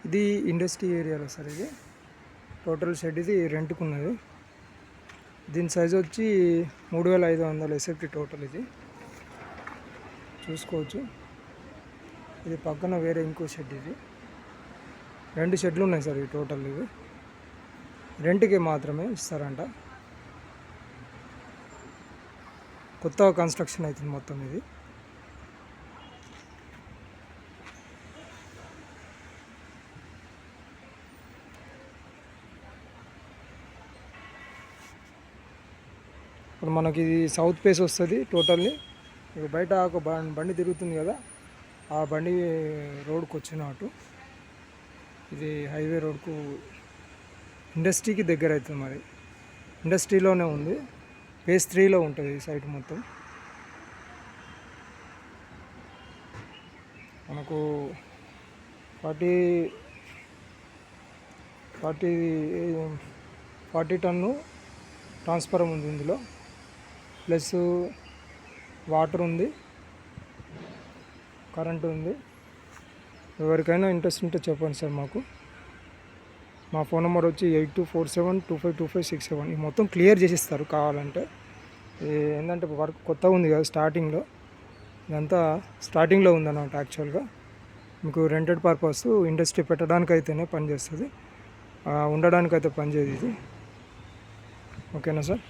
ఇది ఇండస్ట్రీ ఏరియాలో సార్. ఇది టోటల్ షెడ్ ఇది రెంట్కు ఉన్నది. దీని సైజ్ వచ్చి 3500 ఎస్ఎఫ్టీ టోటల్. ఇది చూసుకోవచ్చు. ఇది పక్కన వేరే ఇంకో షెడ్. ఇది 2 షెడ్లు ఉన్నాయి సార్. ఈ టోటల్ ఇవి రెంట్కి మాత్రమే ఇస్తారంట. కొత్తగా కన్స్ట్రక్షన్ అవుతుంది మొత్తం. ఇది ఇప్పుడు మనకి ఇది సౌత్ ఫేస్ వస్తుంది టోటల్లీ. ఇక బయట ఒక బండి తిరుగుతుంది కదా, ఆ బండి రోడ్కు వచ్చినట్టు. ఇది హైవే రోడ్కు ఇండస్ట్రీకి దగ్గర అవుతుంది. మరి ఇండస్ట్రీలోనే ఉంది. ఫేజ్ 3లో ఉంటుంది ఈ సైట్ మొత్తం. మనకు 40 టన్ను ట్రాన్స్ఫార్మర్ ఉంది ఇందులో, ప్లస్ వాటర్ ఉంది, కరెంటు ఉంది. ఎవరికైనా ఇంట్రెస్ట్ ఉంటే చెప్పండి సార్ మాకు. మా ఫోన్ నెంబర్ వచ్చి 8247252567. ఈ మొత్తం క్లియర్ చేసిస్తారు కావాలంటే. ఏంటంటే వర్క్ కొత్తగా ఉంది కదా, స్టార్టింగ్లో. ఇదంతా స్టార్టింగ్లో ఉందన్నమాట. యాక్చువల్గా మీకు రెంటెడ్ పర్పస్, ఇండస్ట్రీ పెట్టడానికి అయితేనే పనిచేస్తుంది, ఉండడానికైతే పనిచేయదు ఇది. ఓకేనా సార్?